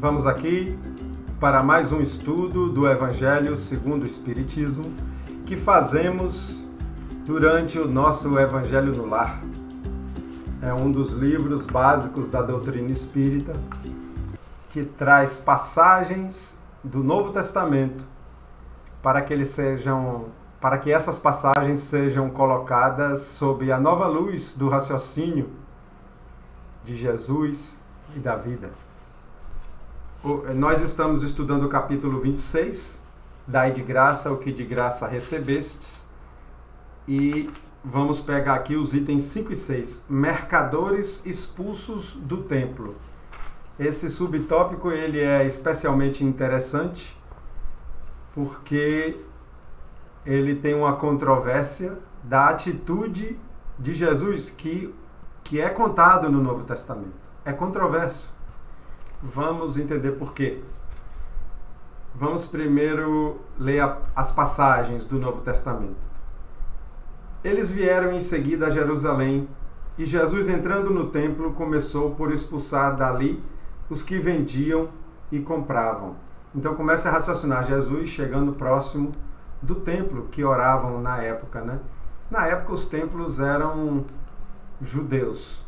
Vamos aqui para mais um estudo do Evangelho segundo o Espiritismo que fazemos durante o nosso Evangelho no Lar. É um dos livros básicos da doutrina espírita que traz passagens do Novo Testamento para que essas passagens sejam colocadas sob a nova luz do raciocínio de Jesus e da vida. Nós estamos estudando o capítulo 26, Dai de graça o que de graça recebestes, e vamos pegar aqui os itens 5 e 6, mercadores expulsos do templo. Esse subtópico ele é especialmente interessante porque ele tem uma controvérsia da atitude de Jesus que é contado no Novo Testamento. É controverso. Vamos entender por quê. Vamos primeiro ler as passagens do Novo Testamento. Eles vieram em seguida a Jerusalém, e Jesus, entrando no templo, começou por expulsar dali os que vendiam e compravam. Então começa a raciocinar Jesus chegando próximo do templo que oravam na época, né? Na época os templos eram judeus.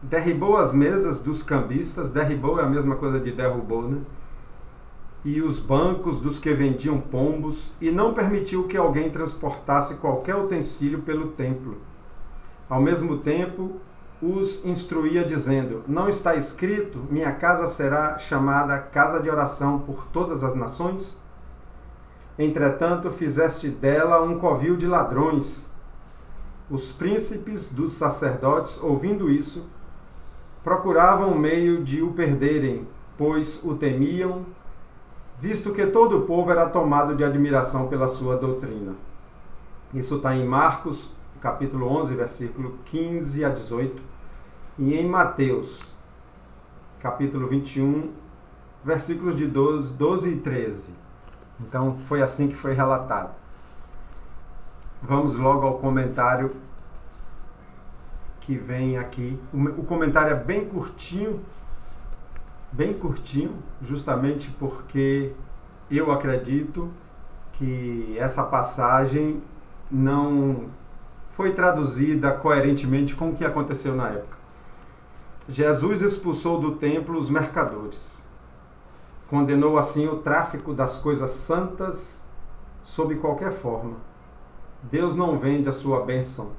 Derribou as mesas dos cambistas, derribou é a mesma coisa de derrubou, né? E os bancos dos que vendiam pombos, e não permitiu que alguém transportasse qualquer utensílio pelo templo. Ao mesmo tempo, os instruía dizendo: não está escrito, minha casa será chamada casa de oração por todas as nações? Entretanto, fizeste dela um covil de ladrões. Os príncipes dos sacerdotes, ouvindo isso, procuravam um meio de o perderem, pois o temiam, visto que todo o povo era tomado de admiração pela sua doutrina. Isso está em Marcos, capítulo 11, versículo 15 a 18, e em Mateus, capítulo 21, versículos de 12 e 13. Então, foi assim que foi relatado. Vamos logo ao comentário que vem aqui. O comentário é bem curtinho, justamente porque eu acredito que essa passagem não foi traduzida coerentemente com o que aconteceu na época. Jesus expulsou do templo os mercadores. Condenou assim o tráfico das coisas santas sob qualquer forma. Deus não vende a sua bênção,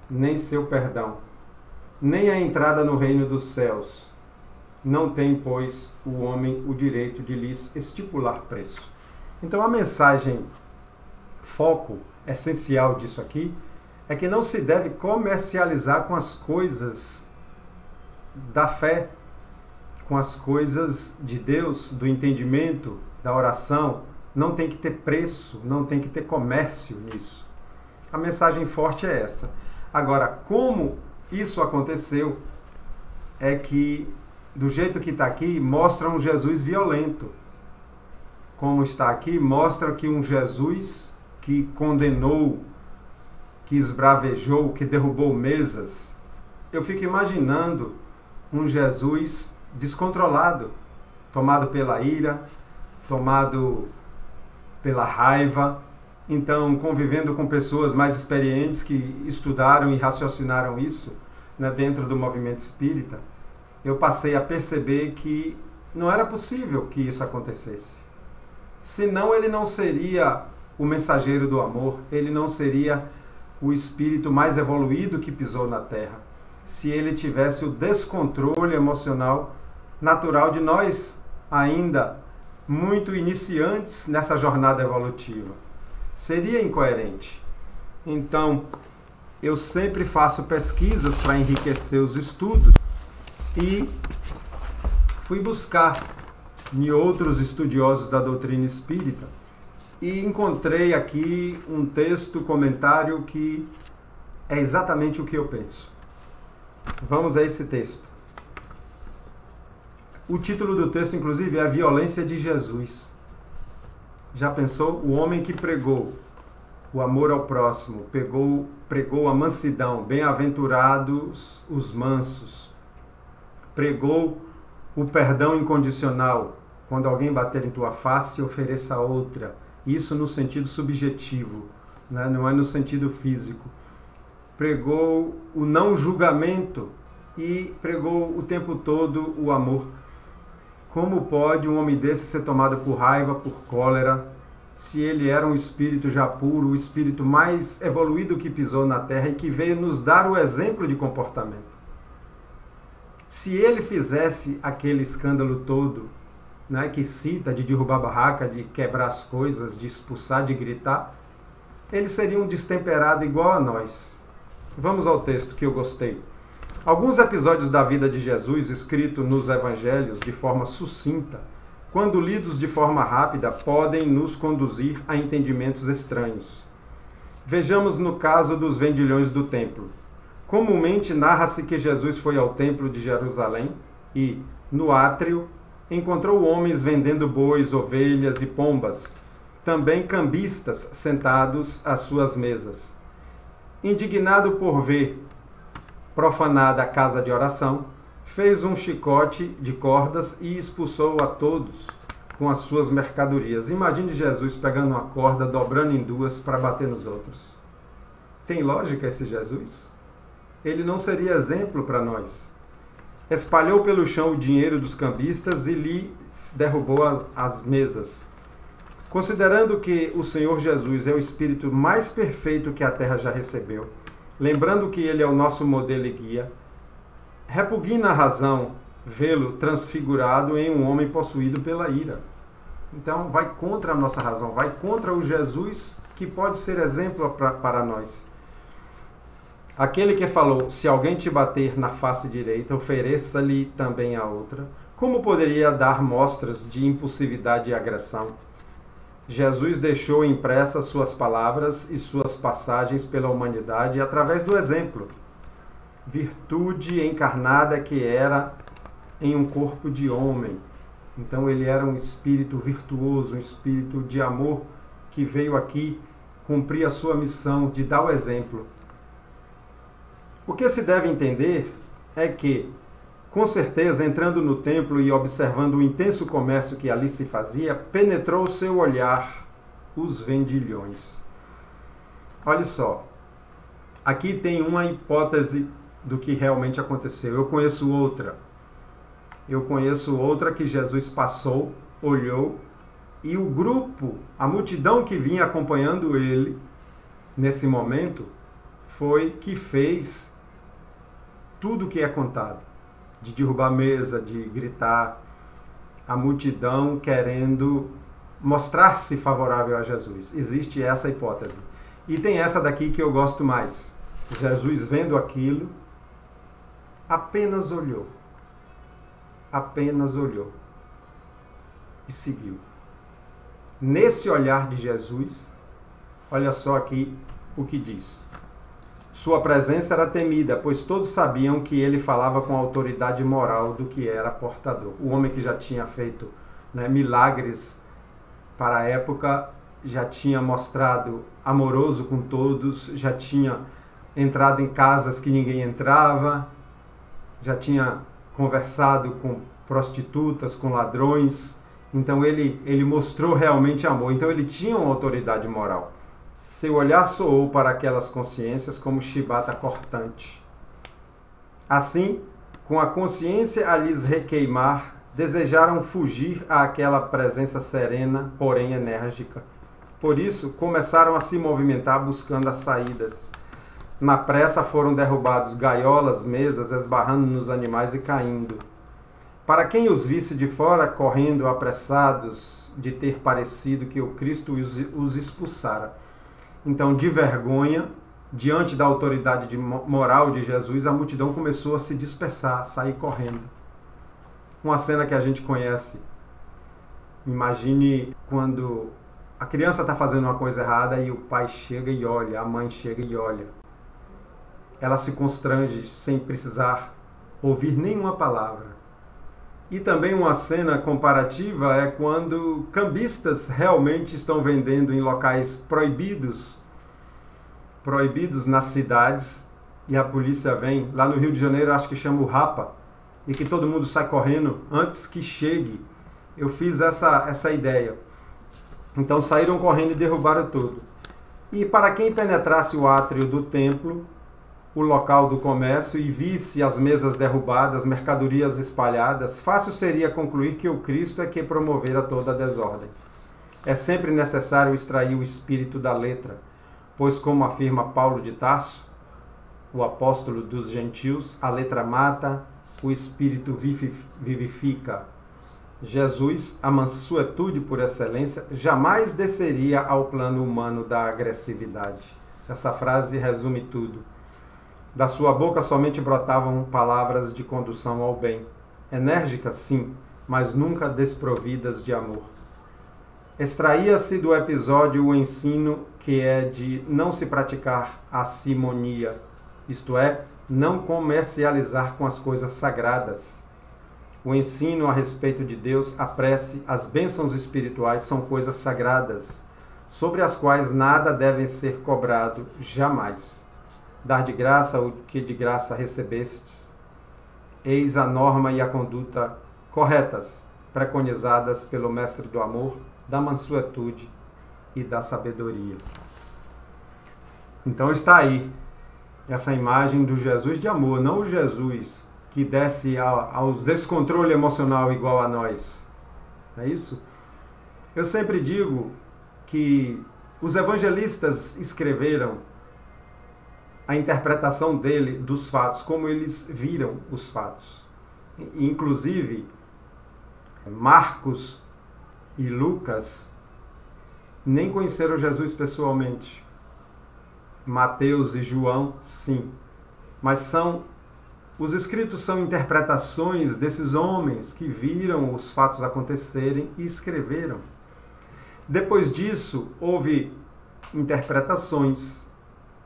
nem seu perdão, nem a entrada no reino dos céus. Não tem, pois, o homem o direito de lhes estipular preço. Então a mensagem, foco essencial disso aqui, é que não se deve comercializar com as coisas da fé, com as coisas de Deus, do entendimento, da oração. Não tem que ter preço, não tem que ter comércio nisso. A mensagem forte é essa. Agora, como isso aconteceu, é que, do jeito que está aqui, mostra um Jesus violento. Como está aqui, mostra que um Jesus que condenou, que esbravejou, que derrubou mesas. Eu fico imaginando um Jesus descontrolado, tomado pela ira, tomado pela raiva. Então, convivendo com pessoas mais experientes que estudaram e raciocinaram isso, né, dentro do movimento espírita, eu passei a perceber que não era possível que isso acontecesse. Senão ele não seria o mensageiro do amor, ele não seria o espírito mais evoluído que pisou na Terra, se ele tivesse o descontrole emocional natural de nós, ainda muito iniciantes nessa jornada evolutiva. Seria incoerente. Então, eu sempre faço pesquisas para enriquecer os estudos e fui buscar em outros estudiosos da doutrina espírita e encontrei aqui um texto, comentário que é exatamente o que eu penso. Vamos a esse texto. O título do texto, inclusive, é A Violência de Jesus. Já pensou? O homem que pregou o amor ao próximo, pregou a mansidão, bem-aventurados os mansos, pregou o perdão incondicional. Quando alguém bater em tua face, ofereça outra. Isso no sentido subjetivo, né? Não é no sentido físico. Pregou o não julgamento e pregou o tempo todo o amor. Como pode um homem desse ser tomado por raiva, por cólera, se ele era um espírito já puro, o espírito mais evoluído que pisou na terra e que veio nos dar o exemplo de comportamento? Se ele fizesse aquele escândalo todo, né, que cita de derrubar a barraca, de quebrar as coisas, de expulsar, de gritar, ele seria um destemperado igual a nós. Vamos ao texto que eu gostei. Alguns episódios da vida de Jesus, escritos nos evangelhos de forma sucinta, quando lidos de forma rápida, podem nos conduzir a entendimentos estranhos. Vejamos no caso dos vendilhões do templo. Comumente narra-se que Jesus foi ao templo de Jerusalém e, no átrio, encontrou homens vendendo bois, ovelhas e pombas, também cambistas sentados às suas mesas. Indignado por ver profanada a casa de oração, fez um chicote de cordas e expulsou a todos com as suas mercadorias. Imagine Jesus pegando uma corda, dobrando em duas para bater nos outros. Tem lógica esse Jesus? Ele não seria exemplo para nós. Espalhou pelo chão o dinheiro dos cambistas e lhe derrubou as mesas. Considerando que o Senhor Jesus é o Espírito mais perfeito que a terra já recebeu, lembrando que ele é o nosso modelo e guia, repugna a razão vê-lo transfigurado em um homem possuído pela ira. Então vai contra a nossa razão, vai contra o Jesus que pode ser exemplo para nós. Aquele que falou, se alguém te bater na face direita, ofereça-lhe também a outra. Como poderia dar mostras de impulsividade e agressão? Jesus deixou impressas suas palavras e suas passagens pela humanidade através do exemplo. Virtude encarnada que era em um corpo de homem. Então ele era um espírito virtuoso, um espírito de amor que veio aqui cumprir a sua missão de dar o exemplo. O que se deve entender é que, com certeza, entrando no templo e observando o intenso comércio que ali se fazia, penetrou seu olhar os vendilhões. Olha só, aqui tem uma hipótese do que realmente aconteceu. Eu conheço outra que Jesus passou, olhou, e o grupo, a multidão que vinha acompanhando ele nesse momento, foi que fez tudo o que é contado, de derrubar a mesa, de gritar, a multidão querendo mostrar-se favorável a Jesus. Existe essa hipótese. E tem essa daqui que eu gosto mais. Jesus, vendo aquilo, apenas olhou e seguiu. Nesse olhar de Jesus, olha só aqui o que diz. Sua presença era temida, pois todos sabiam que ele falava com a autoridade moral do que era portador. O homem que já tinha feito, né, milagres para a época, já tinha mostrado amoroso com todos, já tinha entrado em casas que ninguém entrava, já tinha conversado com prostitutas, com ladrões. Então ele mostrou realmente amor. Então ele tinha uma autoridade moral. Seu olhar soou para aquelas consciências como chibata cortante. Assim, com a consciência a lhes requeimar, desejaram fugir àquela presença serena, porém enérgica. Por isso, começaram a se movimentar buscando as saídas. Na pressa foram derrubados gaiolas, mesas, esbarrando nos animais e caindo. Para quem os visse de fora, correndo apressados de ter parecido que o Cristo os expulsara. Então, de vergonha, diante da autoridade moral de Jesus, a multidão começou a se dispersar, a sair correndo. Uma cena que a gente conhece. Imagine quando a criança está fazendo uma coisa errada e o pai chega e olha, a mãe chega e olha. Ela se constrange sem precisar ouvir nenhuma palavra. E também uma cena comparativa é quando cambistas realmente estão vendendo em locais proibidos nas cidades, e a polícia vem. Lá no Rio de Janeiro, acho que chama o Rapa, e que todo mundo sai correndo antes que chegue. Eu fiz essa ideia. Então saíram correndo e derrubaram tudo. E para quem penetrasse o átrio do templo, o local do comércio, e visse as mesas derrubadas, mercadorias espalhadas, fácil seria concluir que o Cristo é que promovera toda a desordem. É sempre necessário extrair o espírito da letra, pois, como afirma Paulo de Tarso, o apóstolo dos gentios, a letra mata, o espírito vivifica. Jesus, a mansuetude por excelência, jamais desceria ao plano humano da agressividade. Essa frase resume tudo. Da sua boca somente brotavam palavras de condução ao bem. Enérgicas, sim, mas nunca desprovidas de amor. Extraía-se do episódio o ensino que é de não se praticar a simonia, isto é, não comercializar com as coisas sagradas. O ensino a respeito de Deus, a prece, as bênçãos espirituais são coisas sagradas, sobre as quais nada deve ser cobrado jamais. Dar de graça o que de graça recebestes. Eis a norma e a conduta corretas, preconizadas pelo Mestre do Amor, da mansuetude e da sabedoria. Então está aí essa imagem do Jesus de amor, não o Jesus que desce aos descontrole emocional igual a nós. É isso? Eu sempre digo que os evangelistas escreveram a interpretação dele dos fatos, como eles viram os fatos. Inclusive, Marcos e Lucas nem conheceram Jesus pessoalmente. Mateus e João, sim. Mas os escritos são interpretações desses homens que viram os fatos acontecerem e escreveram. Depois disso, houve interpretações,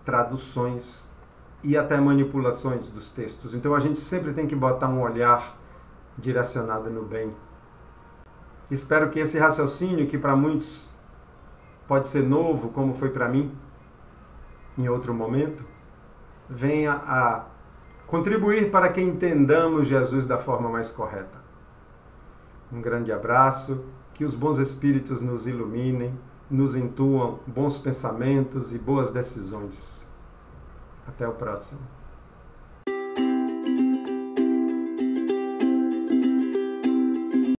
traduções e até manipulações dos textos. Então a gente sempre tem que botar um olhar direcionado no bem. Espero que esse raciocínio, que para muitos pode ser novo, como foi para mim em outro momento, venha a contribuir para que entendamos Jesus da forma mais correta. Um grande abraço, que os bons espíritos nos iluminem, nos intuam bons pensamentos e boas decisões. Até o próximo.